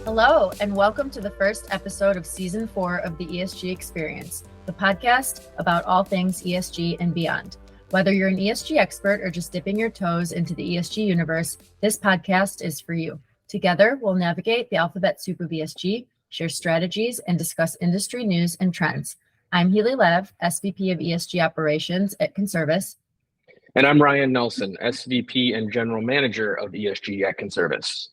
Hello, and welcome to the first episode of Season 4 of the ESG Experience, the podcast about all things ESG and beyond. Whether you're an ESG expert or just dipping your toes into the ESG universe, this podcast is for you. Together, we'll navigate the alphabet soup of ESG, share strategies, and discuss industry news and trends. I'm Helee, SVP of ESG Operations at Conservice. And I'm Ryan Nelson, SVP and General Manager of ESG at Conservice.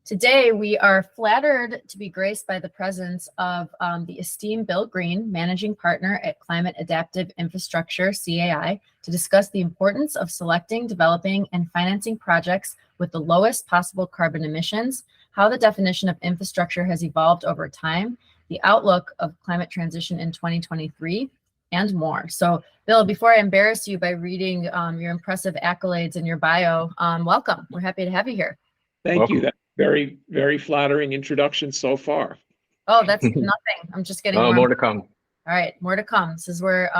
Today, we are flattered to be graced by the presence of the esteemed Bill Green, Managing Partner at Climate Adaptive Infrastructure, CAI, to discuss the importance of selecting, developing, and financing projects with the lowest possible carbon emissions, how the definition of infrastructure has evolved over time, the outlook of climate transition in 2023, and more. So, Bill, before I embarrass you by reading your impressive accolades in your bio, welcome. We're happy to have you here. Thank you. That's very, very flattering introduction so far. Oh, that's nothing. I'm just getting more to come. All right, more to come. This is where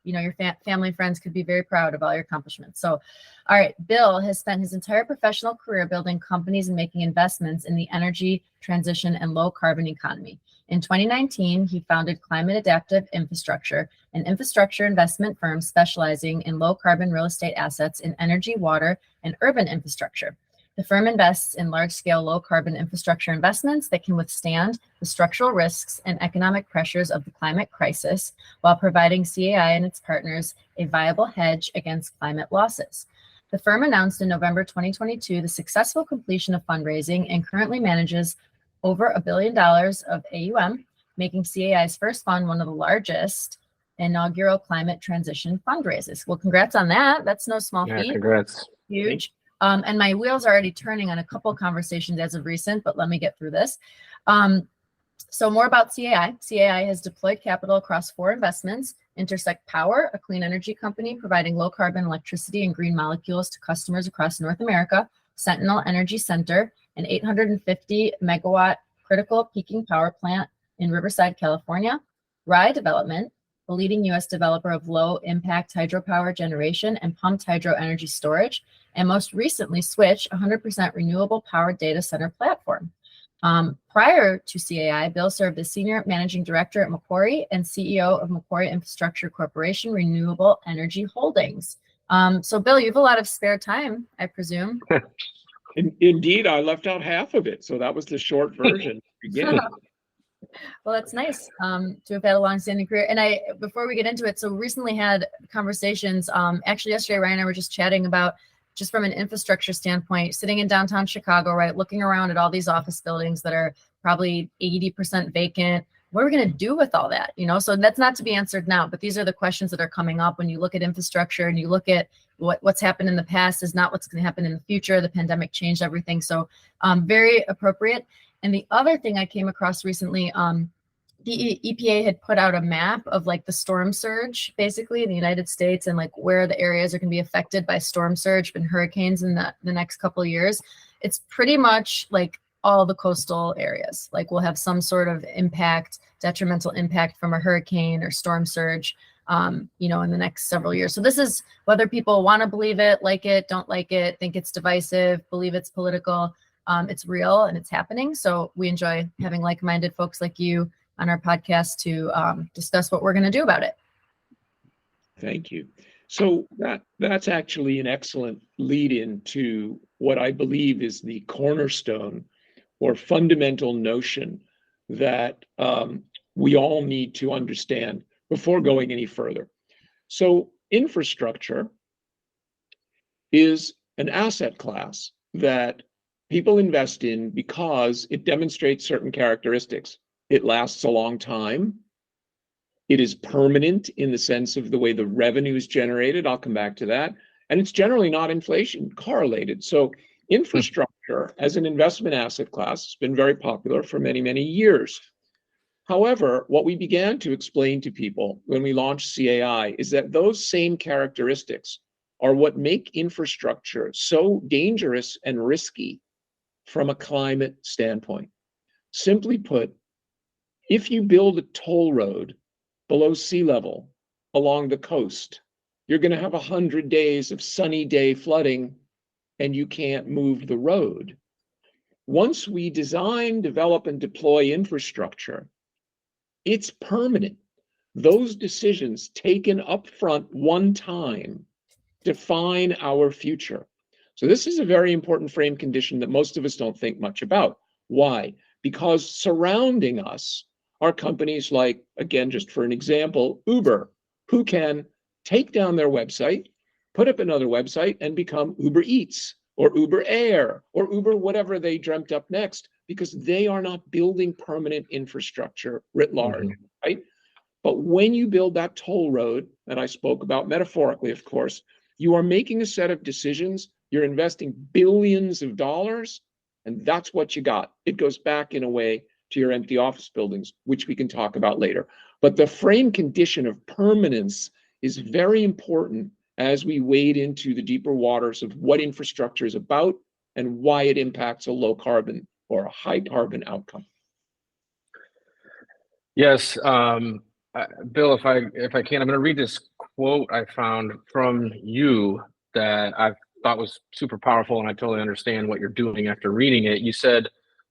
your family and friends could be very proud of all your accomplishments. So, all right, Bill has spent his entire professional career building companies and making investments in the energy transition and low carbon economy. In 2019, he founded Climate Adaptive Infrastructure, an infrastructure investment firm specializing in low carbon real estate assets in energy, water, and urban infrastructure. The firm invests in large-scale low-carbon infrastructure investments that can withstand the structural risks and economic pressures of the climate crisis while providing CAI and its partners a viable hedge against climate losses. The firm announced in November 2022 the successful completion of fundraising and currently manages over $1 billion of AUM, making CAI's first fund one of the largest inaugural climate transition fundraisers. Well, congrats on that. That's no small feat. Congrats. Huge. And my wheels are already turning on a couple of conversations as of recent, but let me get through this. So more about CAI. CAI has deployed capital across 4 investments: Intersect Power, a clean energy company providing low carbon electricity and green molecules to customers across North America; Sentinel Energy Center, an 850 megawatt critical peaking power plant in Riverside, California; Rye Development, the leading U.S. developer of low-impact hydropower generation and pumped hydro energy storage; and most recently, Switch, 100% renewable power data center platform. Prior to CAI, Bill served as Senior Managing Director at Macquarie and CEO of Macquarie Infrastructure Corporation Renewable Energy Holdings. So, Bill, you have a lot of spare time, I presume. Indeed, I left out half of it, so that was the short version. Well, that's nice to have had a long-standing career. And before we get into it, so recently had conversations. Actually, yesterday, Ryan and I were just chatting about, just from an infrastructure standpoint, sitting in downtown Chicago, right, looking around at all these office buildings that are probably 80% vacant. What are we going to do with all that? So that's not to be answered now, but these are the questions that are coming up when you look at infrastructure and you look at what's happened in the past is not what's going to happen in the future. The pandemic changed everything. So very appropriate. And the other thing I came across recently, the EPA had put out a map of like the storm surge, basically in the United States, and like where the areas are going to be affected by storm surge and hurricanes in the next couple of years. It's pretty much like all the coastal areas. Like we'll have some sort of impact, detrimental impact from a hurricane or storm surge, in the next several years. So this is whether people want to believe it, like it, don't like it, think it's divisive, believe it's political. It's real and it's happening. So we enjoy having like-minded folks like you on our podcast to discuss what we're going to do about it. Thank you. So that's actually an excellent lead into what I believe is the cornerstone or fundamental notion that we all need to understand before going any further. So infrastructure is an asset class that people invest in because it demonstrates certain characteristics. It lasts a long time. It is permanent in the sense of the way the revenue is generated. I'll come back to that. And it's generally not inflation correlated. So infrastructure as an investment asset class has been very popular for many, many years. However, what we began to explain to people when we launched CAI is that those same characteristics are what make infrastructure so dangerous and risky from a climate standpoint. Simply put, if you build a toll road below sea level along the coast, you're going to have 100 days of sunny day flooding and you can't move the road. once we design, develop, and deploy infrastructure, it's permanent. Those decisions taken upfront one time define our future. So this is a very important frame condition that most of us don't think much about. Why? Because surrounding us are companies like, again, just for an example, Uber, who can take down their website, put up another website, and become Uber Eats or Uber Air or Uber whatever they dreamt up next, because they are not building permanent infrastructure writ large, right? But when you build that toll road that I spoke about metaphorically, of course, you are making a set of decisions. You're investing billions of dollars, and that's what you got. It goes back in a way to your empty office buildings, which we can talk about later. But the frame condition of permanence is very important as we wade into the deeper waters of what infrastructure is about and why it impacts a low carbon or a high carbon outcome. Yes, Bill, if I can, I'm going to read this quote I found from you that I thought was super powerful, and I totally understand what you're doing after reading it. You said,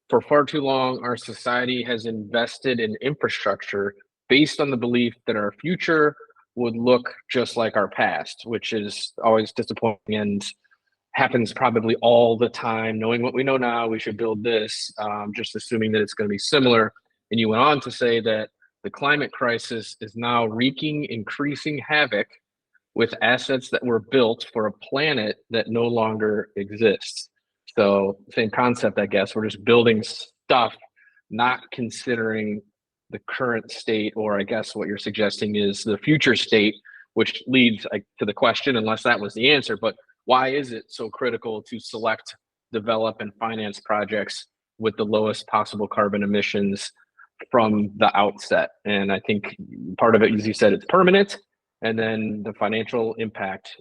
"For far too long, our society has invested in infrastructure based on the belief that our future would look just like our past," which is always disappointing and happens probably all the time. Knowing what we know now, we should build this, just assuming that it's going to be similar. And you went on to say that the climate crisis is now wreaking increasing havoc with assets that were built for a planet that no longer exists. So same concept, I guess. We're just building stuff, not considering the current state, or I guess what you're suggesting is the future state, which leads to the question, unless that was the answer, but why is it so critical to select, develop, and finance projects with the lowest possible carbon emissions from the outset? And I think part of it, as you said, it's permanent, and then the financial impact.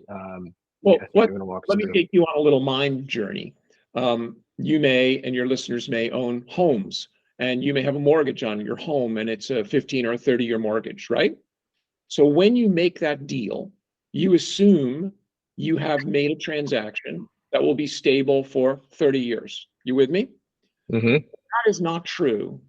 Well, let me take you on a little mind journey. You may, and your listeners may, own homes, and you may have a mortgage on your home, and it's a 15 or 30-year mortgage, right? So when you make that deal, you assume you have made a transaction that will be stable for 30 years. You with me? Mm-hmm. That is not true.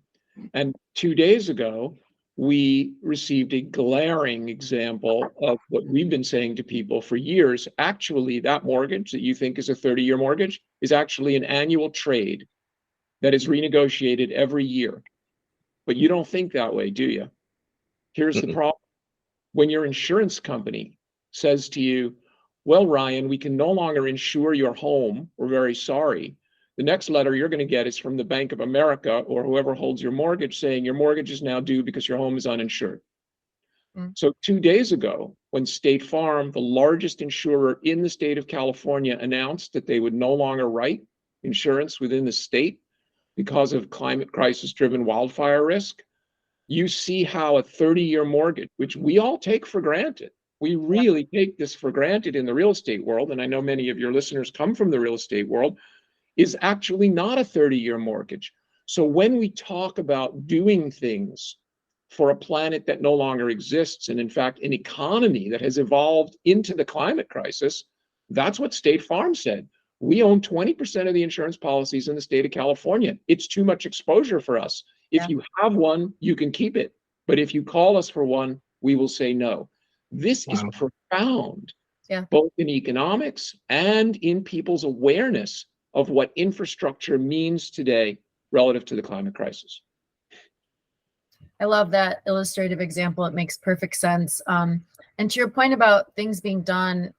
And 2 days ago, we received a glaring example of what we've been saying to people for years. Actually, that mortgage that you think is a 30-year mortgage is actually an annual trade that is renegotiated every year. But you don't think that way, do you? Here's the problem. When your insurance company says to you, "Well, Ryan, we can no longer insure your home. We're very sorry." The next letter you're going to get is from the Bank of America or whoever holds your mortgage saying your mortgage is now due because your home is uninsured. So 2 days ago, when State Farm, the largest insurer in the state of California, announced that they would no longer write insurance within the state because of climate crisis-driven wildfire risk, you see how a 30-year mortgage, which we all take for granted, we really take this for granted in the real estate world, and I know many of your listeners come from the real estate world, is actually not a 30-year mortgage. So when we talk about doing things for a planet that no longer exists, and in fact, an economy that has evolved into the climate crisis, that's what State Farm said. We own 20% of the insurance policies in the state of California. It's too much exposure for us. If you have one, you can keep it. But if you call us for one, we will say no. This is profound, both in economics and in people's awareness of what infrastructure means today relative to the climate crisis. I love that illustrative example. It makes perfect sense. And to your point about things being done,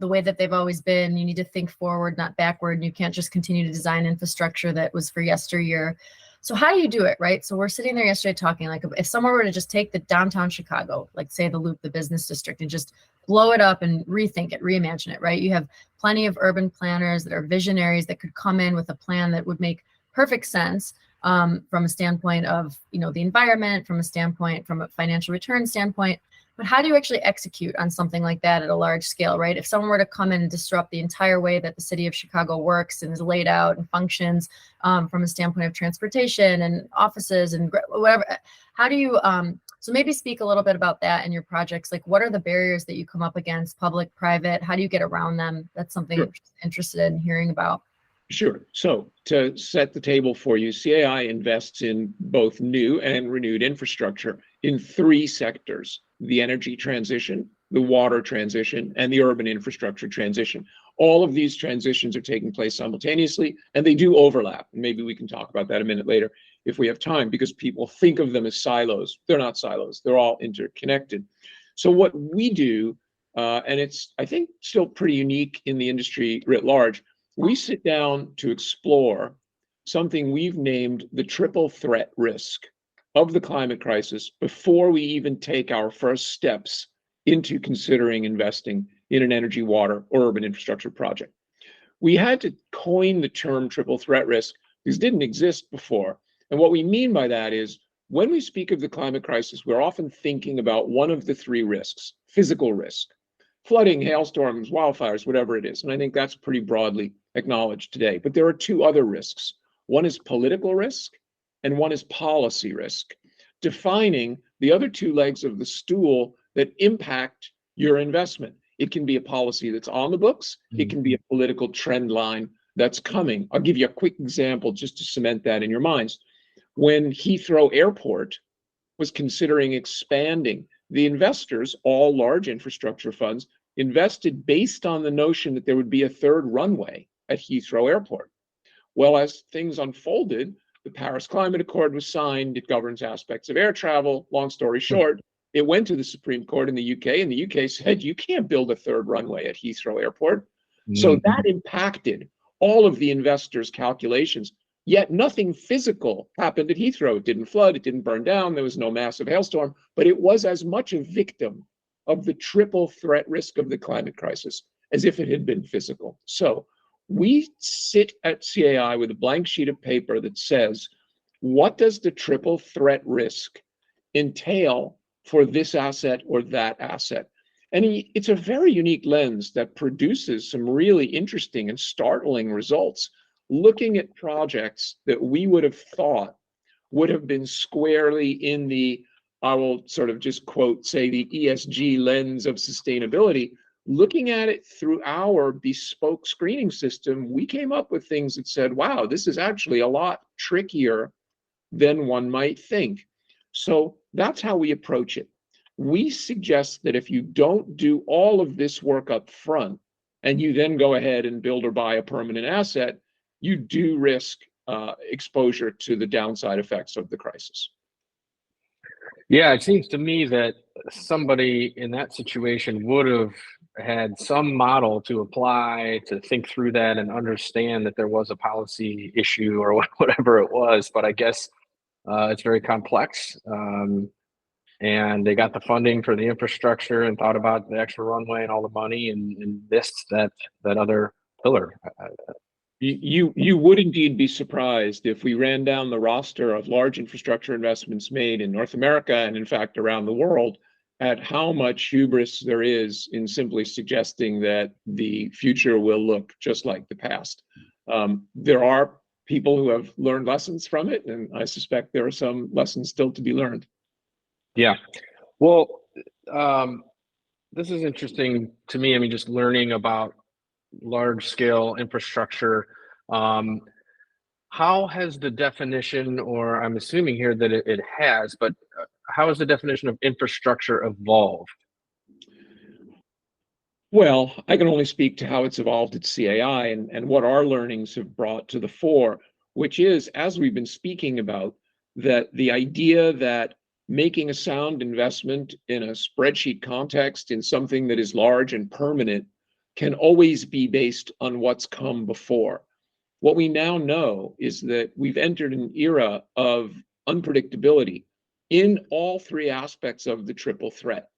the way that they've always been, you need to think forward, not backward. You can't just continue to design infrastructure that was for yesteryear. So how do you do it, right? So we're sitting there yesterday talking, like, if someone were to just take the downtown Chicago, like say the Loop, the business district, and just blow it up and rethink it, reimagine it, right? You have plenty of urban planners that are visionaries that could come in with a plan that would make perfect sense from a standpoint of, the environment, from a financial return standpoint. But how do you actually execute on something like that at a large scale, right? If someone were to come in and disrupt the entire way that the city of Chicago works and is laid out and functions from a standpoint of transportation and offices and whatever, how do you, so maybe speak a little bit about that in your projects. Like, what are the barriers that you come up against, public, private? How do you get around them? That's something I'm interested in hearing about. Sure. So to set the table for you, CAI invests in both new and renewed infrastructure in three sectors: the energy transition, the water transition, and the urban infrastructure transition. All of these transitions are taking place simultaneously, and they do overlap. Maybe we can talk about that a minute later if we have time, because people think of them as silos. They're not silos. They're all interconnected. So what we do, and it's, I think, still pretty unique in the industry writ large, we sit down to explore something we've named the triple threat risk of the climate crisis before we even take our first steps into considering investing in an energy, water, or urban infrastructure project. We had to coin the term triple threat risk because it didn't exist before. And what we mean by that is, when we speak of the climate crisis, we're often thinking about one of the three risks: physical risk, flooding, hailstorms, wildfires, whatever it is. And I think that's pretty broadly acknowledged today. But there are two other risks. One is political risk, and one is policy risk, defining the other two legs of the stool that impact your investment. It can be a policy that's on the books. It can be a political trend line that's coming. I'll give you a quick example just to cement that in your minds. When Heathrow Airport was considering expanding, the investors, all large infrastructure funds, invested based on the notion that there would be a third runway at Heathrow Airport. Well, as things unfolded, the Paris Climate Accord was signed. It governs aspects of air travel. Long story short, it went to the Supreme Court in the UK, and the UK said, you can't build a third runway at Heathrow Airport. So that impacted all of the investors' calculations. Yet nothing physical happened at Heathrow. It didn't flood, it didn't burn down, there was no massive hailstorm, but it was as much a victim of the triple threat risk of the climate crisis as if it had been physical. So we sit at CAI with a blank sheet of paper that says, what does the triple threat risk entail for this asset or that asset? And it's a very unique lens that produces some really interesting and startling results, looking at projects that we would have thought would have been squarely in the, I will sort of just quote, say, the ESG lens of sustainability. Looking at it through our bespoke screening system, we came up with things that said, wow, this is actually a lot trickier than one might think. So that's how we approach it. We suggest that if you don't do all of this work up front, and you then go ahead and build or buy a permanent asset, you do risk exposure to the downside effects of the crisis. Yeah, it seems to me that somebody in that situation would have had some model to apply to think through that and understand that there was a policy issue or whatever it was. But I guess it's very complex. And they got the funding for the infrastructure and thought about the extra runway and all the money and missed that other pillar. You would indeed be surprised if we ran down the roster of large infrastructure investments made in North America and in fact around the world, at how much hubris there is in simply suggesting that the future will look just like the past. There are people who have learned lessons from it, and I suspect there are some lessons still to be learned. Yeah. Well, this is interesting to me. I mean, just learning about large scale infrastructure. How has the definition, or I'm assuming here that it has, but how has the definition of infrastructure evolved? Well, I can only speak to how it's evolved at CAI and what our learnings have brought to the fore, which is, as we've been speaking about, that the idea that making a sound investment in a spreadsheet context in something that is large and permanent can always be based on what's come before. What we now know is that we've entered an era of unpredictability in all three aspects of the triple threat.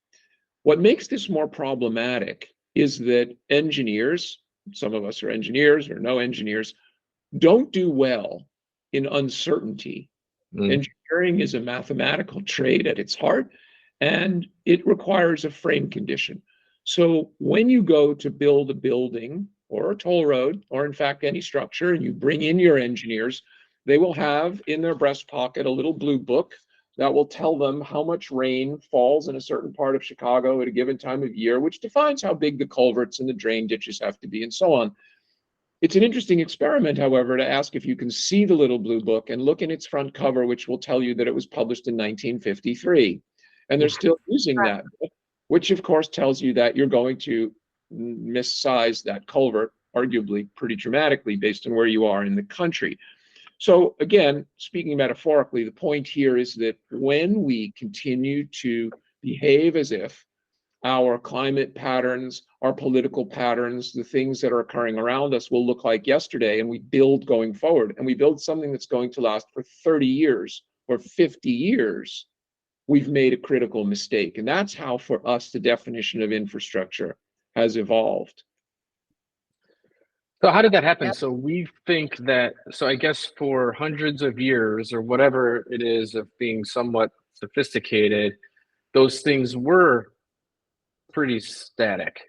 What makes this more problematic is that engineers, some of us are engineers or no engineers, don't do well in uncertainty. Engineering is a mathematical trade at its heart, and it requires a frame condition. So when you go to build a building or a toll road, or in fact any structure, and you bring in your engineers, they will have in their breast pocket a little blue book that will tell them how much rain falls in a certain part of Chicago at a given time of year, which defines how big the culverts and the drain ditches have to be, and so on. It's an interesting experiment, however, to ask if you can see the little blue book and look in its front cover, which will tell you that it was published in 1953. And they're still using that, which of course tells you that you're going to missize that culvert, arguably pretty dramatically based on where you are in the country. So again, speaking metaphorically, the point here is that when we continue to behave as if our climate patterns, our political patterns, the things that are occurring around us will look like yesterday, and we build going forward, and we build something that's going to last for 30 years or 50 years, we've made a critical mistake. And that's how, for us, the definition of infrastructure has evolved. So how did that happen? Yep. So we think that, so I guess for hundreds of years or whatever it is of being somewhat sophisticated, those things were pretty static.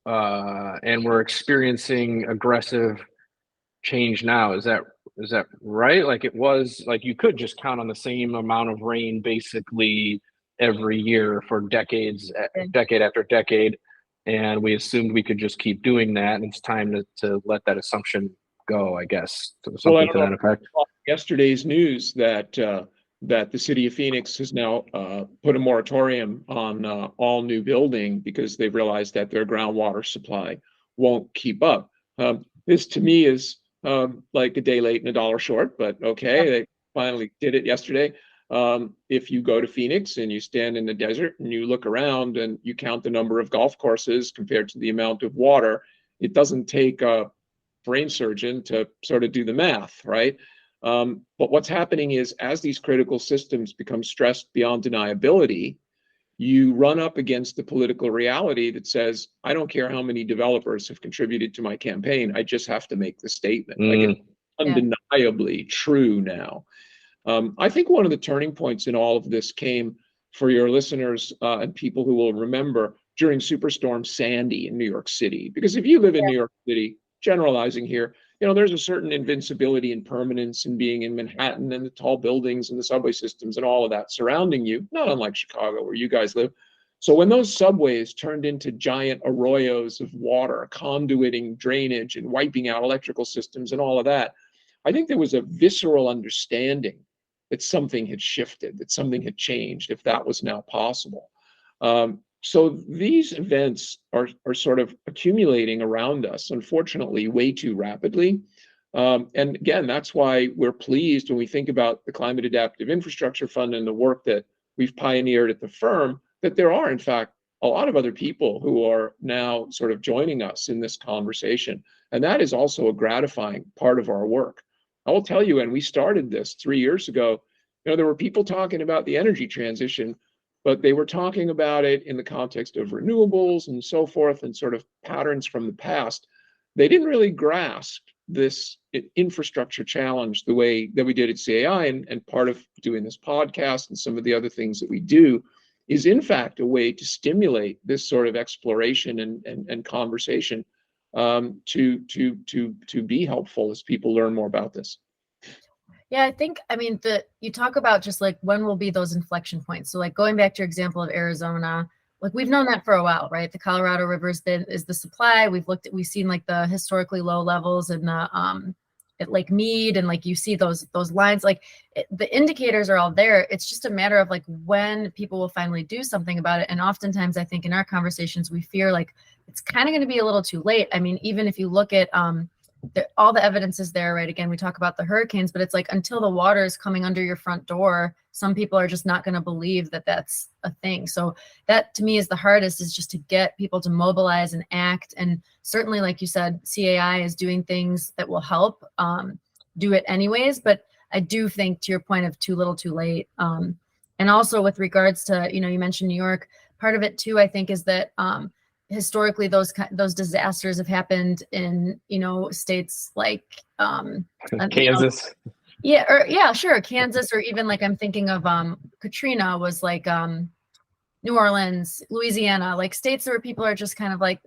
And we're experiencing aggressive change now. Is that right? Like it was like you could just count on the same amount of rain basically every year for decades, decade after decade. And we assumed we could just keep doing that. And it's time to let that assumption go, I guess. Something to that effect. Yesterday's news that the city of Phoenix has now put a moratorium on all new building because they've realized that their groundwater supply won't keep up. This to me is like a day late and a dollar short, but okay, they finally did it yesterday. If you go to Phoenix and you stand in the desert and you look around and you count the number of golf courses compared to the amount of water, it doesn't take a brain surgeon to sort of do the math, right? But what's happening is as these critical systems become stressed beyond deniability, you run up against the political reality that says, I don't care how many developers have contributed to my campaign, I just have to make the statement. Like it's undeniably true now. I think one of the turning points in all of this came for your listeners and people who will remember during Superstorm Sandy in New York City. Because if you live in New York City, generalizing here, you know, there's a certain invincibility and permanence in being in Manhattan and the tall buildings and the subway systems and all of that surrounding you, not unlike Chicago where you guys live. So when those subways turned into giant arroyos of water, conduiting drainage and wiping out electrical systems and all of that, I think there was a visceral understanding that something had shifted, that something had changed, if that was now possible. So these events are sort of accumulating around us, unfortunately, way too rapidly. And again, that's why we're pleased when we think about the Climate Adaptive Infrastructure Fund and the work that we've pioneered at the firm, that there are, in fact, a lot of other people who are now sort of joining us in this conversation. And that is also a gratifying part of our work. I will tell you, when we started this 3 years ago, you know, there were people talking about the energy transition, but they were talking about it in the context of renewables and so forth and sort of patterns from the past. They didn't really grasp this infrastructure challenge the way that we did at CAI, and part of doing this podcast and some of the other things that we do is in fact a way to stimulate this sort of exploration and conversation to be helpful as people learn more about this. Yeah, I think, I mean, you talk about just like when will be those inflection points. So like going back to your example of Arizona, like we've known that for a while, right? The Colorado River is the supply. We've seen like the historically low levels in the at Lake Mead, and like you see those lines, like the indicators are all there. It's just a matter of like when people will finally do something about it. And oftentimes I think in our conversations, we fear like it's kind of going to be a little too late. I mean, even if you look at all the evidence is there, right? Again, we talk about the hurricanes, but it's like until the water is coming under your front door, some people are just not going to believe that that's a thing. So that to me is the hardest, is just to get people to mobilize and act. And certainly, like you said, CAI is doing things that will help do it anyways. But I do think, to your point of too little, too late. And also with regards to, you know, you mentioned New York, part of it too, I think, is that historically those disasters have happened in, you know, states like Kansas. You know, sure, Kansas, or even like I'm thinking of Katrina was like New Orleans, Louisiana, like states where people are just kind of like,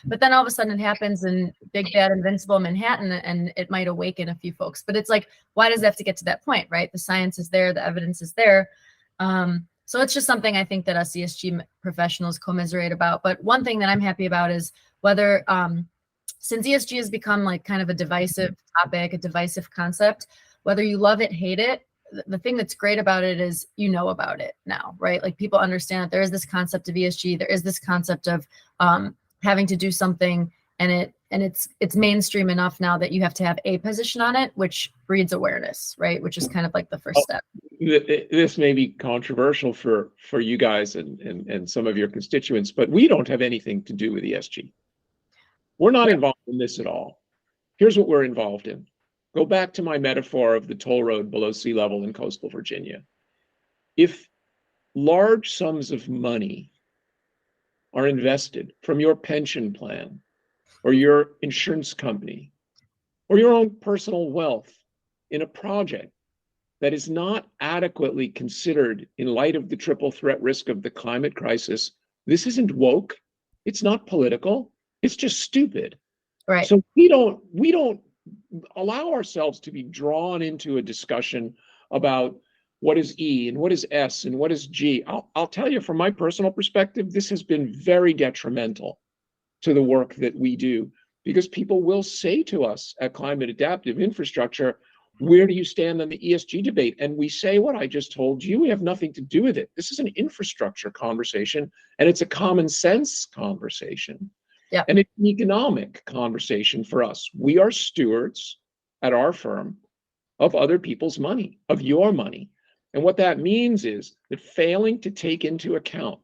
but then all of a sudden it happens in big bad invincible Manhattan, and it might awaken a few folks. But it's like, why does it have to get to that point, right? The science is there, the evidence is there. So it's just something I think that us ESG professionals commiserate about. But one thing that I'm happy about is whether since ESG has become like kind of a divisive topic, a divisive concept, whether you love it, hate it, the thing that's great about it is you know about it now, right? Like people understand that there is this concept of ESG, there is this concept of having to do something, and it's mainstream enough now that you have to have a position on it, which breeds awareness, right? Which is kind of like the first step. This may be controversial for you guys and some of your constituents, but we don't have anything to do with ESG. We're not involved in this at all. Here's what we're involved in. Go back to my metaphor of the toll road below sea level in coastal Virginia. If large sums of money are invested from your pension plan or your insurance company or your own personal wealth in a project that is not adequately considered in light of the triple threat risk of the climate crisis, this isn't woke, it's not political, it's just stupid. Right. So we don't allow ourselves to be drawn into a discussion about what is E and what is S and what is G. I'll tell you from my personal perspective, this has been very detrimental to the work that we do, because people will say to us at Climate Adaptive Infrastructure, where do you stand on the ESG debate? And we say what I just told you, we have nothing to do with it. This is an infrastructure conversation, and it's a common sense conversation. Yeah. And it's an economic conversation for us. We are stewards at our firm of other people's money, of your money. And what that means is that failing to take into account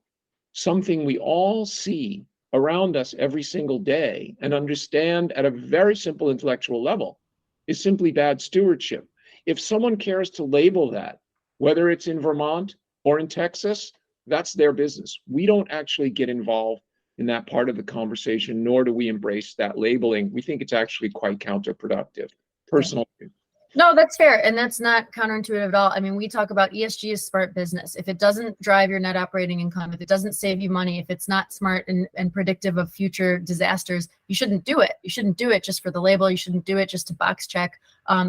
something we all see around us every single day and understand at a very simple intellectual level is simply bad stewardship. If someone cares to label that, whether it's in Vermont or in Texas, that's their business. We don't actually get involved in that part of the conversation, nor do we embrace that labeling. We think it's actually quite counterproductive, personally. No, that's fair. And that's not counterintuitive at all. I mean, we talk about ESG as smart business. If it doesn't drive your net operating income, if it doesn't save you money, if it's not smart and predictive of future disasters, you shouldn't do it. You shouldn't do it just for the label. You shouldn't do it just to box check.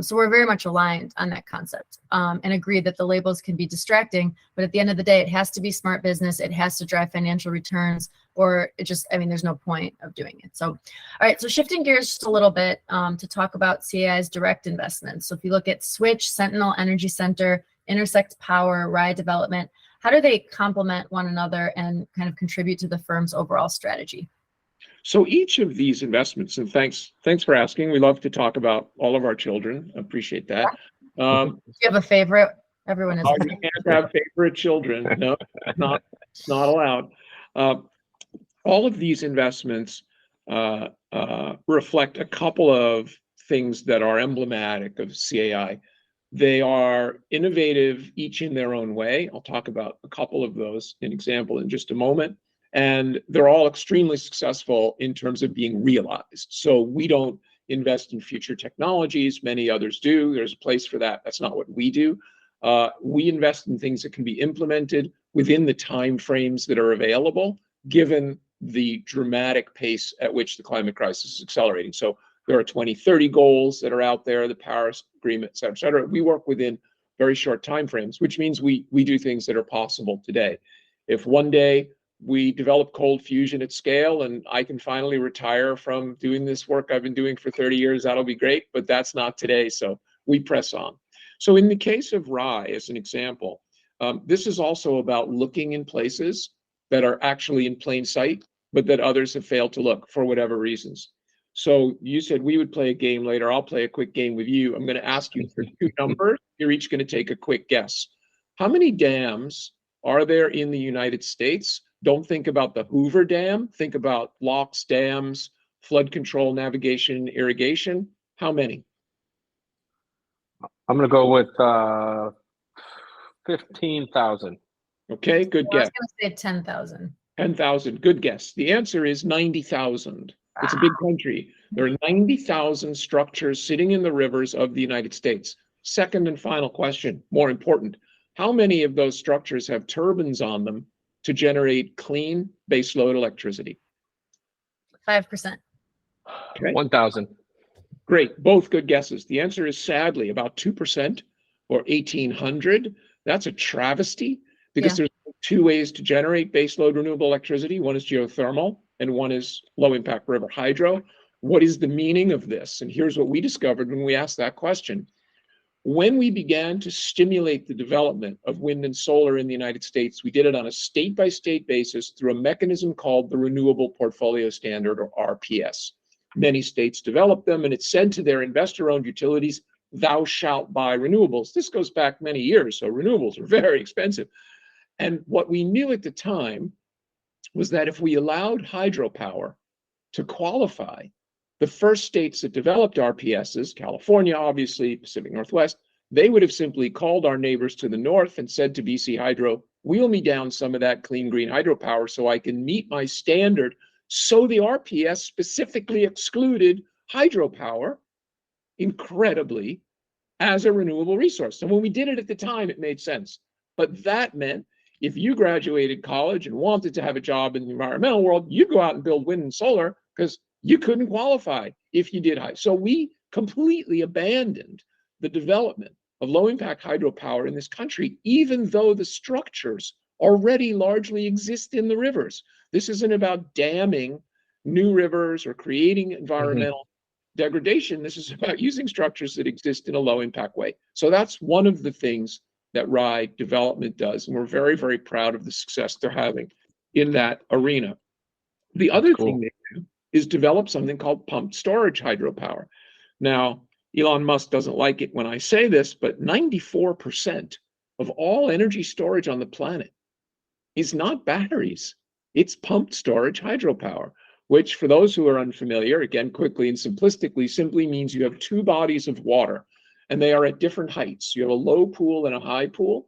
So we're very much aligned on that concept and agree that the labels can be distracting. But at the end of the day, it has to be smart business. It has to drive financial returns, or it just, I mean, there's no point of doing it. So, all right, so shifting gears just a little bit to talk about CAI's direct investments. So if you look at Switch, Sentinel Energy Center, Intersect Power, Rye Development, how do they complement one another and kind of contribute to the firm's overall strategy? So each of these investments, and thanks for asking. We love to talk about all of our children. Appreciate that. Do you have a favorite? Everyone is. You can't have favorite children. No, not allowed. All of these investments reflect a couple of things that are emblematic of CAI. They are innovative, each in their own way. I'll talk about a couple of those in example in just a moment. And they're all extremely successful in terms of being realized. So we don't invest in future technologies. Many others do. There's a place for that. That's not what we do. We invest in things that can be implemented within the time frames that are available, given the dramatic pace at which the climate crisis is accelerating. So there are 2030 goals that are out there, the Paris Agreement, et cetera. We work within very short time frames, which means we do things that are possible today. If one day we develop cold fusion at scale and I can finally retire from doing this work I've been doing for 30 years, that'll be great, but that's not today, so we press on. So in the case of Rye, as an example, this is also about looking in places that are actually in plain sight, but that others have failed to look for whatever reasons. So you said we would play a game later. I'll play a quick game with you. I'm going to ask you for two numbers. You're each going to take a quick guess. How many dams are there in the United States? Don't think about the Hoover Dam. Think about locks, dams, flood control, navigation, irrigation. How many? I'm going to go with 15,000. Okay, good I was guess. going to say 10,000. 10,000, good guess. The answer is 90,000. It's a big country. There are 90,000 structures sitting in the rivers of the United States. Second and final question, more important. How many of those structures have turbines on them to generate clean baseload electricity? 5%. Okay. 1,000. Great, both good guesses. The answer is sadly about 2% or 1,800. That's a travesty because there's two ways to generate baseload renewable electricity. One is geothermal and one is low impact river hydro. What is the meaning of this? And here's what we discovered when we asked that question. When we began to stimulate the development of wind and solar in the United States, we did it on a state-by-state basis through a mechanism called the Renewable Portfolio Standard, or RPS. Many states developed them, and it said to their investor-owned utilities, thou shalt buy renewables. This goes back many years, so renewables are very expensive. And what we knew at the time was that if we allowed hydropower to qualify, the first states that developed RPSs, California, obviously, Pacific Northwest, they would have simply called our neighbors to the north and said to BC Hydro, wheel me down some of that clean green hydropower so I can meet my standard. So the RPS specifically excluded hydropower, incredibly, as a renewable resource. And when we did it at the time, it made sense. But that meant if you graduated college and wanted to have a job in the environmental world, you'd go out and build wind and solar because you couldn't qualify if you did high. So we completely abandoned the development of low impact hydropower in this country, even though the structures already largely exist in the rivers. This isn't about damming new rivers or creating environmental degradation. This is about using structures that exist in a low impact way. So that's one of the things that RIE development does. And we're very, very proud of the success they're having in that arena. The other thing they do is develop something called pumped storage hydropower. Now, Elon Musk doesn't like it when I say this, but 94% of all energy storage on the planet is not batteries. It's pumped storage hydropower, which for those who are unfamiliar, again, quickly and simplistically, simply means you have two bodies of water and they are at different heights. You have a low pool and a high pool.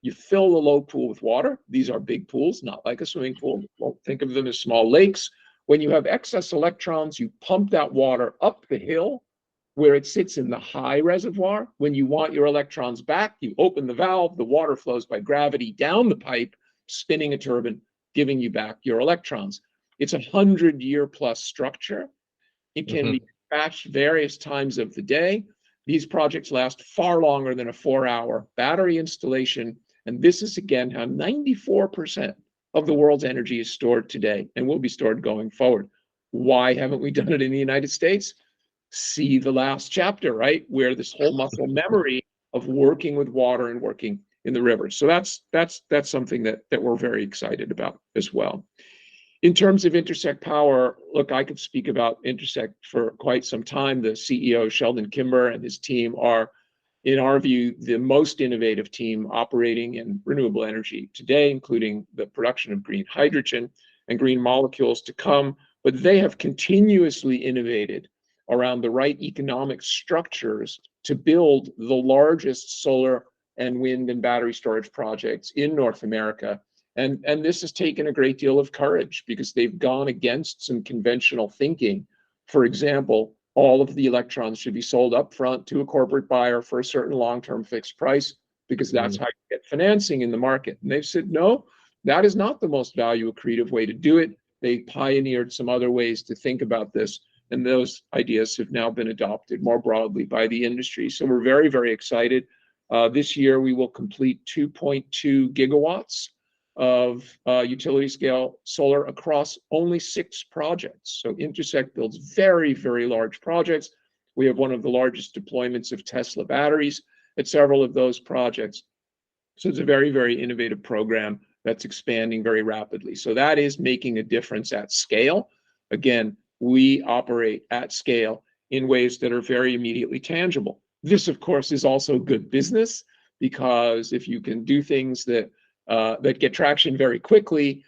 You fill the low pool with water. These are big pools, not like a swimming pool. Don't think of them as small lakes. When you have excess electrons, you pump that water up the hill where it sits in the high reservoir. When you want your electrons back, you open the valve, the water flows by gravity down the pipe, spinning a turbine, giving you back your electrons. It's a 100-year-plus structure. It can be dispatched various times of the day. These projects last far longer than a 4-hour battery installation. And this is, again, how 94% of the world's energy is stored today and will be stored going forward. Why haven't we done it in the United States? See the last chapter, right? Where this whole muscle memory of working with water and working in the rivers. So that's something that we're very excited about as well. In terms of Intersect Power, look, I could speak about Intersect for quite some time. The CEO, Sheldon Kimber, and his team are, in our view, the most innovative team operating in renewable energy today, including the production of green hydrogen and green molecules to come. But they have continuously innovated around the right economic structures to build the largest solar and wind and battery storage projects in North America. And this has taken a great deal of courage because they've gone against some conventional thinking. For example, all of the electrons should be sold up front to a corporate buyer for a certain long-term fixed price because that's how you get financing in the market. And they've said, no, that is not the most value accretive way to do it. They pioneered some other ways to think about this. And those ideas have now been adopted more broadly by the industry. So we're very, very excited. This year, we will complete 2.2 gigawatts of utility scale solar across only 6 projects. So Intersect builds very, very large projects. We have one of the largest deployments of Tesla batteries at several of those projects. So it's a very, very innovative program that's expanding very rapidly. So that is making a difference at scale. Again, we operate at scale in ways that are very immediately tangible. This, of course, is also good business because if you can do things that get traction very quickly,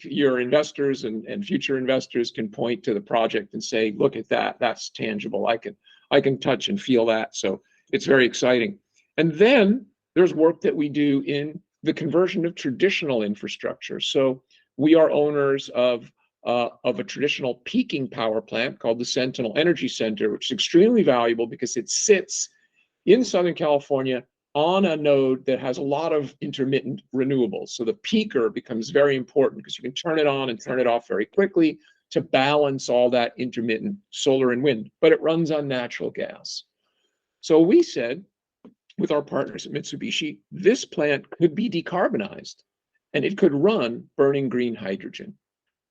your investors and future investors can point to the project and say, look at that, that's tangible. I can touch and feel that. So it's very exciting. And then there's work that we do in the conversion of traditional infrastructure. So we are owners of a traditional peaking power plant called the Sentinel Energy Center, which is extremely valuable because it sits in Southern California on a node that has a lot of intermittent renewables. So the peaker becomes very important because you can turn it on and turn it off very quickly to balance all that intermittent solar and wind, but it runs on natural gas. So we said, with our partners at Mitsubishi, this plant could be decarbonized and it could run burning green hydrogen.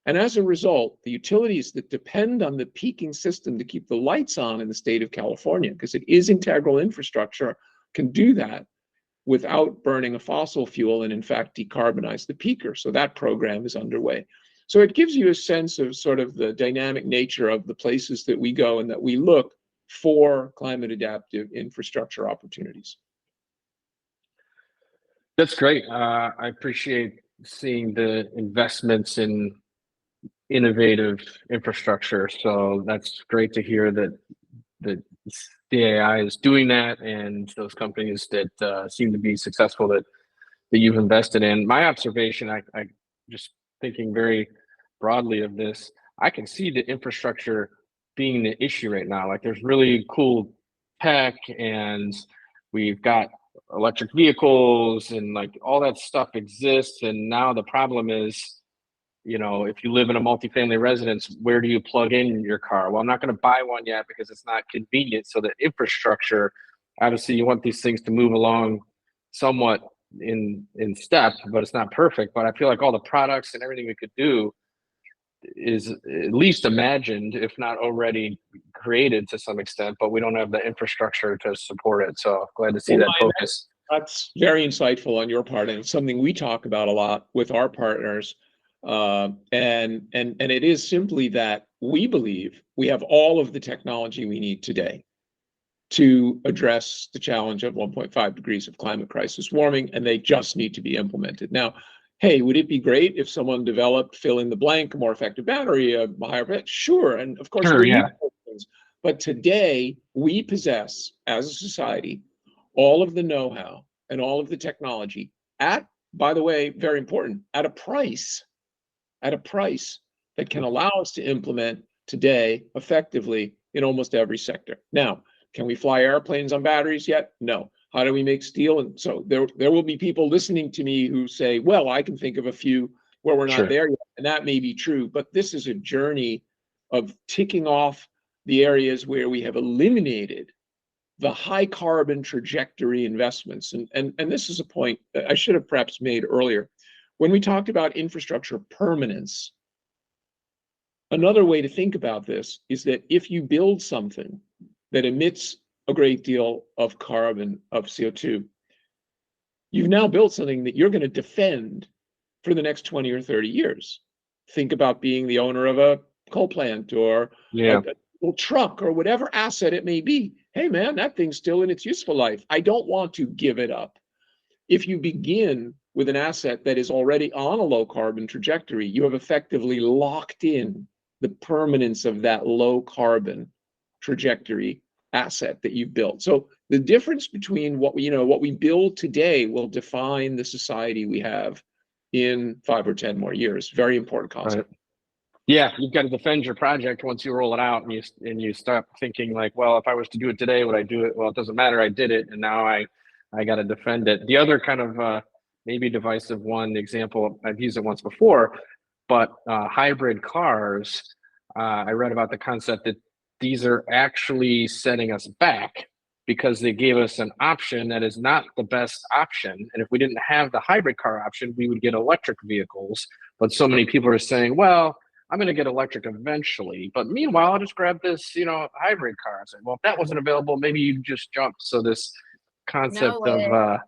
And as a result, the utilities that depend on the peaking system to keep the lights on in the state of California, because it is integral infrastructure, can do that without burning a fossil fuel and in fact decarbonize the peaker. So that program is underway. So it gives you a sense of sort of the dynamic nature of the places that we go and that we look for climate adaptive infrastructure opportunities. That's great. I appreciate seeing the investments in innovative infrastructure. So that's great to hear that the CAI is doing that, and those companies that seem to be successful that you've invested in. My observation, I just thinking very broadly of this, I can see the infrastructure being the issue right now. Like there's really cool tech, and we've got electric vehicles, and like all that stuff exists. And now the problem is, you know, if you live in a multifamily residence, where do you plug in your car? Well, I'm not going to buy one yet because it's not convenient. So the infrastructure, obviously, you want these things to move along somewhat in step, but it's not perfect. But I feel like all the products and everything we could do is at least imagined, if not already created to some extent, but we don't have the infrastructure to support it. So glad to see that focus. That's very insightful on your part, and it's something we talk about a lot with our partners. And it is simply that we believe we have all of the technology we need today to address the challenge of 1.5 degrees of climate crisis warming, and they just need to be implemented. Now, hey, would it be great if someone developed fill in the blank, a more effective battery, a higher rate? Sure, and of course, sure, yeah. But today we possess, as a society, all of the know-how and all of the technology at, by the way, very important, at a price that can allow us to implement today effectively in almost every sector. Now, can we fly airplanes on batteries yet? No. How do we make steel? And so there will be people listening to me who say, well, I can think of a few where we're not Sure. there yet. And that may be true, but this is a journey of ticking off the areas where we have eliminated the high carbon trajectory investments. And this is a point that I should have perhaps made earlier. When we talked about infrastructure permanence, another way to think about this is that if you build something that emits a great deal of carbon, of CO2, you've now built something that you're going to defend for the next 20 or 30 years. Think about being the owner of a coal plant or a truck or whatever asset it may be. Hey man, that thing's still in its useful life. I don't want to give it up. If you begin with an asset that is already on a low carbon trajectory, you have effectively locked in the permanence of that low carbon trajectory asset that you've built. So the difference between what we build today will define the society we have in 5 or 10 more years. Very important concept. Right. Yeah, you've got to defend your project once you roll it out, and you start thinking like, well, if I was to do it today, would I do it? Well, it doesn't matter. I did it, and now I got to defend it. The other kind of maybe divisive one example, I've used it once before, but hybrid cars. I read about the concept that these are actually setting us back because they gave us an option that is not the best option. And if we didn't have the hybrid car option, we would get electric vehicles. But so many people are saying, well, I'm going to get electric eventually, but meanwhile, I'll just grab this, hybrid car. I said, well, if that wasn't available, maybe you just jumped. So this concept of,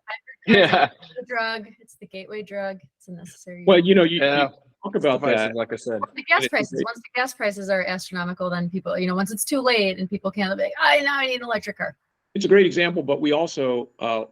yeah, the drug. It's the gateway drug. It's a necessary. Well, you talk about that. Like I said, the gas prices. Once the gas prices are astronomical, then people, once it's too late and people can't be like, now I need an electric car. It's a great example, but we also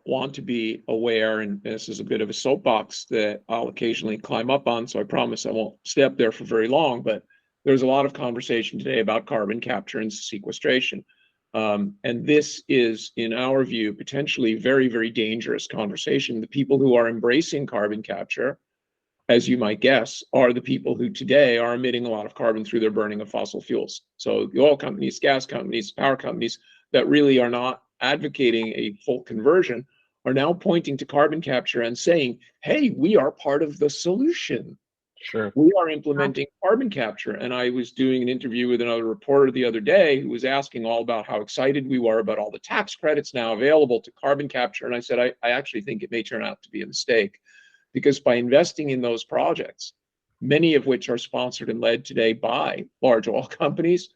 want to be aware, and this is a bit of a soapbox that I'll occasionally climb up on, so I promise I won't stay up there for very long, but there's a lot of conversation today about carbon capture and sequestration. And this is, in our view, potentially very, very dangerous conversation. The people who are embracing carbon capture, as you might guess, are the people who today are emitting a lot of carbon through their burning of fossil fuels. So the oil companies, gas companies, power companies that really are not advocating a full conversion are now pointing to carbon capture and saying, hey, we are part of the solution. Sure. We are implementing carbon capture. And I was doing an interview with another reporter the other day who was asking all about how excited we were about all the tax credits now available to carbon capture. And I said, I actually think it may turn out to be a mistake, because by investing in those projects, many of which are sponsored and led today by large oil companies,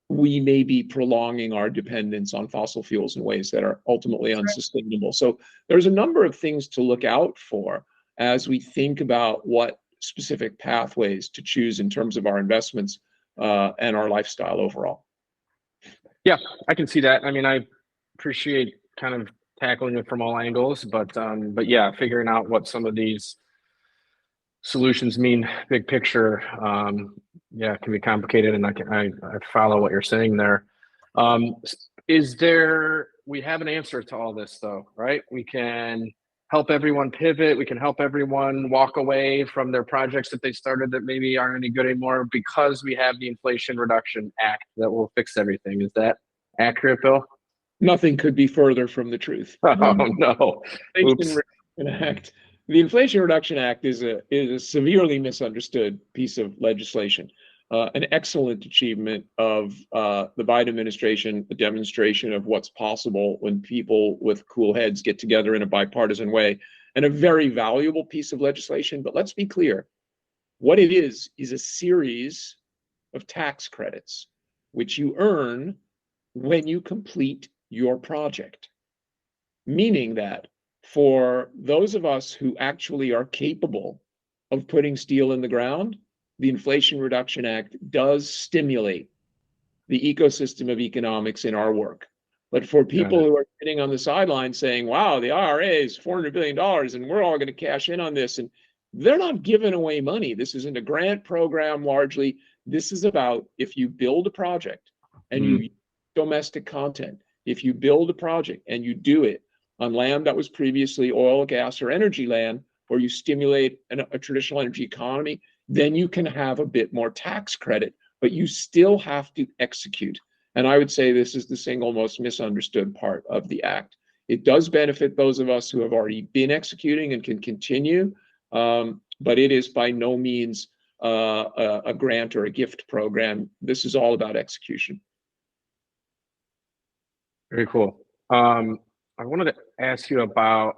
we may be prolonging our dependence on fossil fuels in ways that are ultimately unsustainable. So there's a number of things to look out for as we think about what specific pathways to choose in terms of our investments and our lifestyle overall. Yeah, I can see that. I mean, I appreciate kind of tackling it from all angles, but yeah, figuring out what some of these solutions mean big picture, yeah, it can be complicated, and I follow what you're saying there. We have an answer to all this though, right? We can help everyone pivot. We can help everyone walk away from their projects that they started that maybe aren't any good anymore because we have the Inflation Reduction Act that will fix everything. Is that accurate, Bill? Nothing could be further from the truth. Oh no. Oops. The Inflation Reduction Act is a severely misunderstood piece of legislation. An excellent achievement of the Biden administration, a demonstration of what's possible when people with cool heads get together in a bipartisan way, and a very valuable piece of legislation. But let's be clear, what it is a series of tax credits, which you earn when you complete your project. Meaning that for those of us who actually are capable of putting steel in the ground, the Inflation Reduction Act does stimulate the ecosystem of economics in our work. But for people who are sitting on the sidelines saying, wow, the IRA is $400 billion and we're all going to cash in on this, and they're not giving away money. This isn't a grant program largely. This is about if you build a project and you use domestic content, if you build a project and you do it on land that was previously oil, gas, or energy land, or you stimulate a traditional energy economy, then you can have a bit more tax credit, but you still have to execute. And I would say this is the single most misunderstood part of the act. It does benefit those of us who have already been executing and can continue, but it is by no means a grant or a gift program. This is all about execution. Very cool. I wanted to ask you about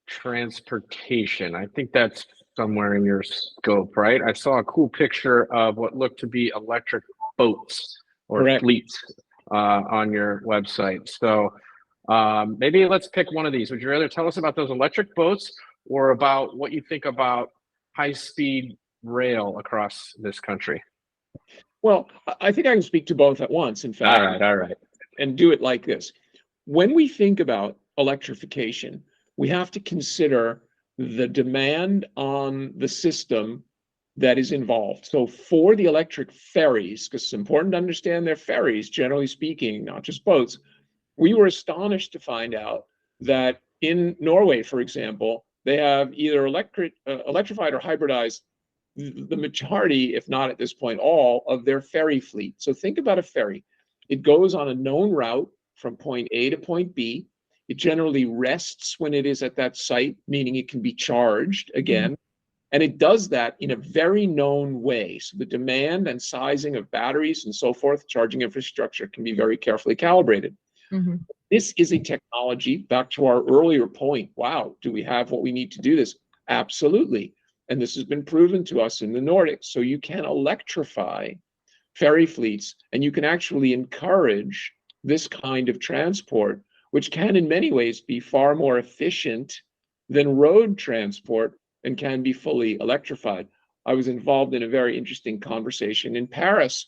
transportation. I think that's somewhere in your scope, right? I saw a cool picture of what looked to be electric boats or Correct. fleets on your website. So maybe let's pick one of these. Would you rather tell us about those electric boats or about what you think about high-speed rail across this country? Well, I think I can speak to both at once, in fact. All right. And do it like this. When we think about electrification, we have to consider the demand on the system that is involved. So for the electric ferries, because it's important to understand they're ferries, generally speaking, not just boats, we were astonished to find out that in Norway, for example, they have either electrified or hybridized the majority, if not at this point, all of their ferry fleet. So think about a ferry. It goes on a known route from point A to point B. It generally rests when it is at that site, meaning it can be charged again. And it does that in a very known way. So the demand and sizing of batteries and so forth, charging infrastructure can be very carefully calibrated. This is a technology, back to our earlier point, wow, do we have what we need to do this? Absolutely. And this has been proven to us in the Nordics. So you can electrify ferry fleets, and you can actually encourage this kind of transport, which can in many ways be far more efficient than road transport and can be fully electrified. I was involved in a very interesting conversation in Paris.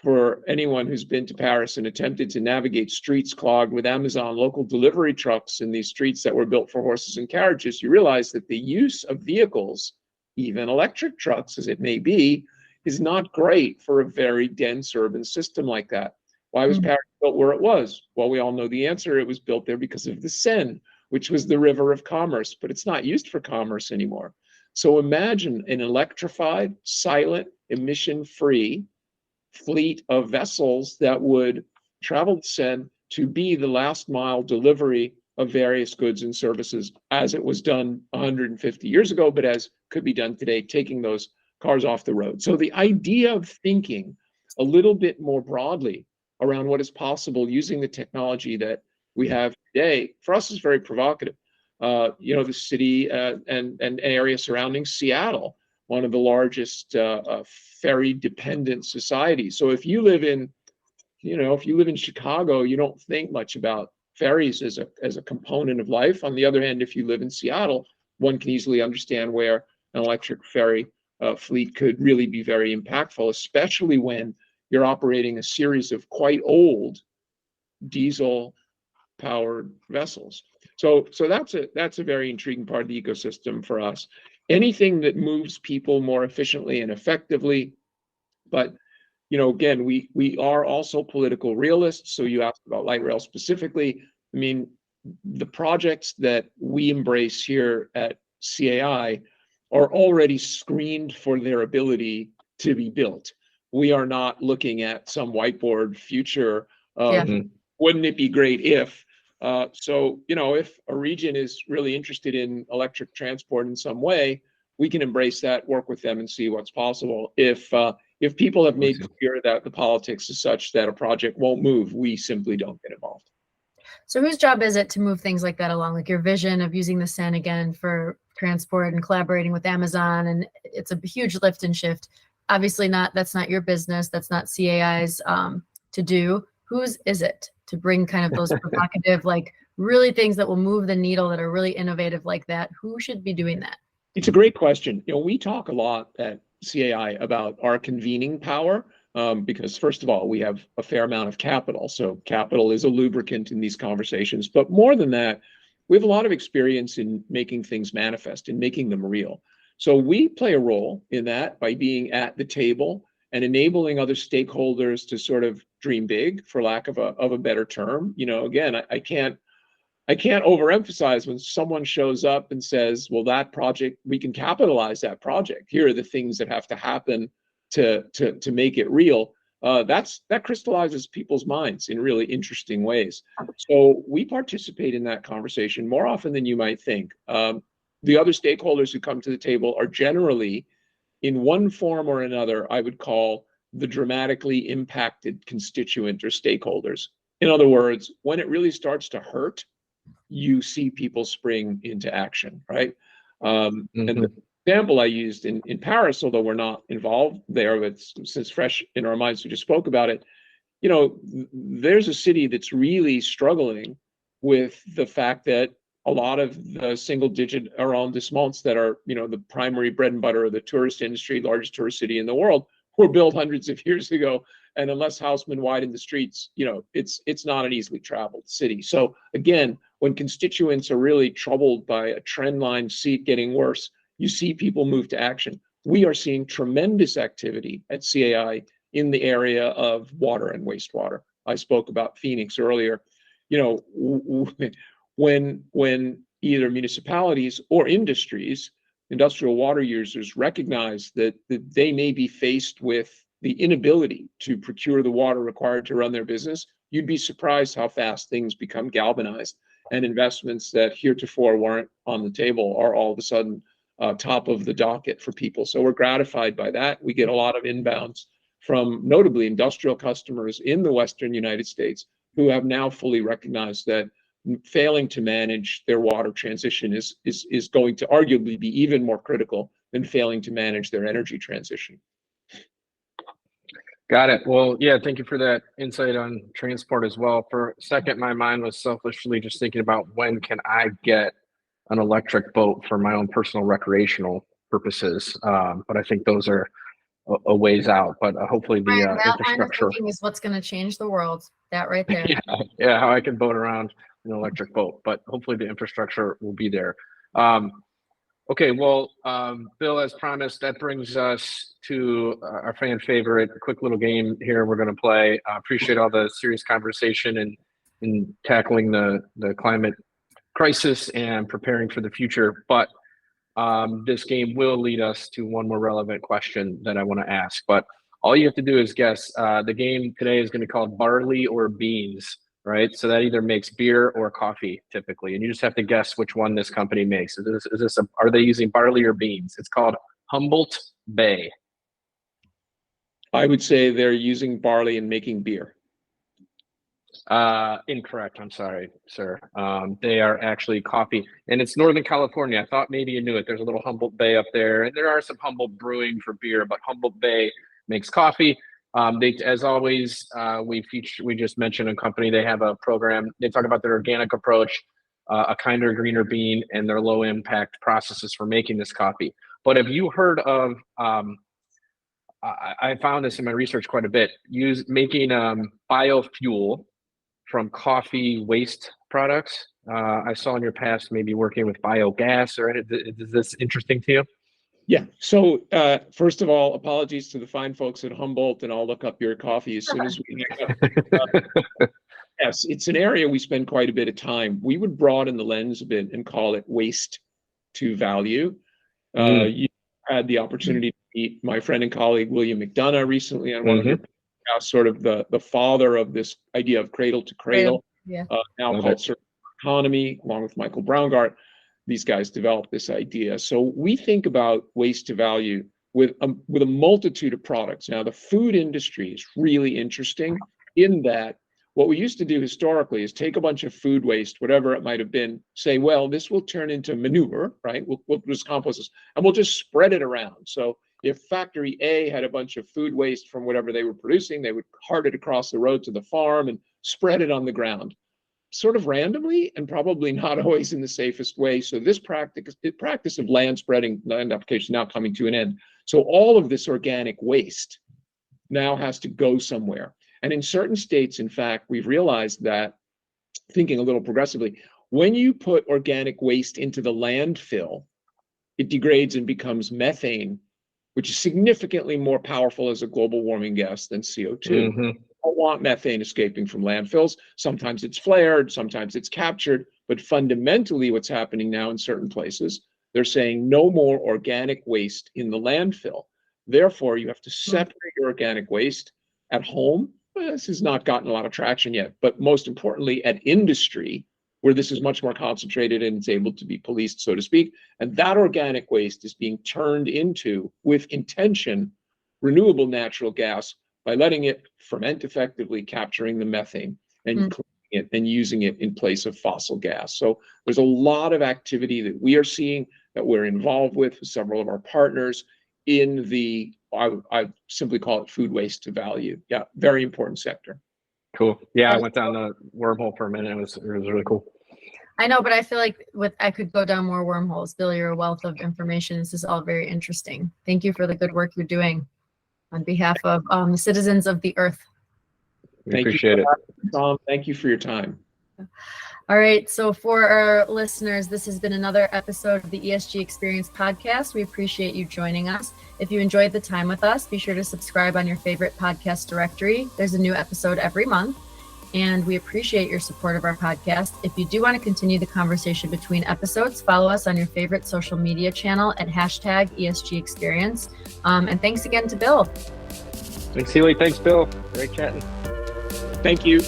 For anyone who's been to Paris and attempted to navigate streets clogged with Amazon local delivery trucks in these streets that were built for horses and carriages, you realize that the use of vehicles, even electric trucks as it may be, is not great for a very dense urban system like that. Why was Paris built where it was? Well, we all know the answer. It was built there because of the Seine, which was the river of commerce, but it's not used for commerce anymore. So imagine an electrified, silent, emission-free fleet of vessels that would travel the Seine to be the last mile delivery of various goods and services, as it was done 150 years ago, but as could be done today, taking those cars off the road. So the idea of thinking a little bit more broadly around what is possible using the technology that we have today, for us is very provocative. The city and area surrounding Seattle one of the largest ferry-dependent societies. So if you live in, if you live in Chicago, you don't think much about ferries as a component of life. On the other hand, if you live in Seattle, one can easily understand where an electric ferry fleet could really be very impactful, especially when you're operating a series of quite old diesel-powered vessels. So that's a very intriguing part of the ecosystem for us. Anything that moves people more efficiently and effectively, but again, we are also political realists. So you asked about light rail specifically. I mean, the projects that we embrace here at CAI are already screened for their ability to be built. We are not looking at some whiteboard future of wouldn't it be great if. So if a region is really interested in electric transport in some way, we can embrace that, work with them, and see what's possible. If people have made clear that the politics is such that a project won't move, we simply don't get involved. So whose job is it to move things like that along? Like your vision of using the Seine again for transport and collaborating with Amazon, and it's a huge lift and shift. Obviously that's not your business. That's not CAI's to do. Whose is it to bring kind of those provocative, like really things that will move the needle, that are really innovative like that? Who should be doing that? It's a great question. We talk a lot at CAI about our convening power, because first of all, we have a fair amount of capital. So capital is a lubricant in these conversations. But more than that, we have a lot of experience in making things manifest and making them real. So we play a role in that by being at the table and enabling other stakeholders to sort of dream big, for lack of a better term. Again, I can't overemphasize when someone shows up and says, well, that project, we can capitalize that project. Here are the things that have to happen to make it real. That crystallizes people's minds in really interesting ways. So we participate in that conversation more often than you might think. The other stakeholders who come to the table are generally, in one form or another, I would call the dramatically impacted constituent or stakeholders. In other words, when it really starts to hurt, you see people spring into action, right? And the example I used in Paris, although we're not involved there, but since fresh in our minds, we just spoke about it, there's a city that's really struggling with the fact that a lot of the single-digit arrondissements that are, the primary bread and butter of the tourist industry, largest tourist city in the world, were built hundreds of years ago. And unless Haussmann widened the streets, it's not an easily traveled city. So again, when constituents are really troubled by a trend line getting worse, you see people move to action. We are seeing tremendous activity at CAI in the area of water and wastewater. I spoke about Phoenix earlier. When either municipalities or industries, industrial water users, recognize that they may be faced with the inability to procure the water required to run their business, you'd be surprised how fast things become galvanized, and investments that heretofore weren't on the table are all of a sudden top of the docket for people. So we're gratified by that. We get a lot of inbounds from notably industrial customers in the Western United States who have now fully recognized that failing to manage their water transition is going to arguably be even more critical than failing to manage their energy transition. Got it. Well, yeah, thank you for that insight on transport as well. For a second, my mind was selfishly just thinking about when can I get an electric boat for my own personal recreational purposes. But I think those are a ways out. But hopefully the infrastructure is what's going to change the world. That right there. Yeah, how I can boat around an electric boat. But hopefully the infrastructure will be there. Okay, well, Bill, as promised, that brings us to our fan favorite quick little game here we're going to play. I appreciate all the serious conversation and in tackling the climate crisis and preparing for the future. But this game will lead us to one more relevant question that I want to ask. But all you have to do is guess. The game today is going to be called Barley or Beans. Right, so that either makes beer or coffee typically, and you just have to guess which one this company makes. Are they using barley or beans? It's called Humboldt Bay. I would say they're using barley and making beer. Incorrect. I'm sorry, sir. They are actually coffee, and it's Northern California. I thought maybe you knew it. There's a little Humboldt Bay up there, and there are some Humboldt brewing for beer, but Humboldt Bay makes coffee. They, as always, we just mentioned a company. They have a program. They talk about their organic approach, a kinder, greener bean, and their low impact processes for making this coffee. But have you heard of? I found this in my research quite a bit. Making biofuel from coffee waste products. I saw in your past maybe working with biogas, or is this interesting to you? Yeah. So first of all, apologies to the fine folks at Humboldt, and I'll look up your coffee as soon as we hang up. Yes, it's an area we spend quite a bit of time. We would broaden the lens a bit and call it waste to value. You had the opportunity to meet my friend and colleague William McDonough recently on one of your podcasts, sort of the father of this idea of cradle to cradle, now called circular economy, along with Michael Braungart. These guys developed this idea. So we think about waste to value with a multitude of products. Now, the food industry is really interesting in that what we used to do historically is take a bunch of food waste, whatever it might have been, say, well, this will turn into manure, right? We'll just compost this, and we'll just spread it around. So if factory A had a bunch of food waste from whatever they were producing, they would cart it across the road to the farm and spread it on the ground, sort of randomly and probably not always in the safest way. So this practice of land spreading, land application now coming to an end. So all of this organic waste now has to go somewhere. And in certain states, in fact, we've realized that, thinking a little progressively, when you put organic waste into the landfill, it degrades and becomes methane, which is significantly more powerful as a global warming gas than CO2. You don't want methane escaping from landfills. Sometimes it's flared, sometimes it's captured, but fundamentally what's happening now in certain places, they're saying no more organic waste in the landfill. Therefore, you have to separate your organic waste at home. This has not gotten a lot of traction yet, but most importantly at industry, where this is much more concentrated and it's able to be policed, so to speak. And that organic waste is being turned into, with intention, renewable natural gas by letting it ferment effectively, capturing the methane and cleaning it and using it in place of fossil gas. So there's a lot of activity that we are seeing, that we're involved with several of our partners in the, I simply call it food waste to value. Yeah, very important sector. Cool. Yeah, I went down the wormhole for a minute. It was really cool. I know, but I feel like I could go down more wormholes. Bill, you're a wealth of information. This is all very interesting. Thank you for the good work you're doing on behalf of the citizens of the earth. We appreciate it. Tom, thank you for your time. All right, so for our listeners, this has been another episode of the ESG Experience podcast. We appreciate you joining us. If you enjoyed the time with us, be sure to subscribe on your favorite podcast directory. There's a new episode every month, and we appreciate your support of our podcast. If you do want to continue the conversation between episodes, follow us on your favorite social media channel at hashtag ESG Experience. And thanks again to Bill. Thanks, Helee. Thanks, Bill. Great chatting. Thank you.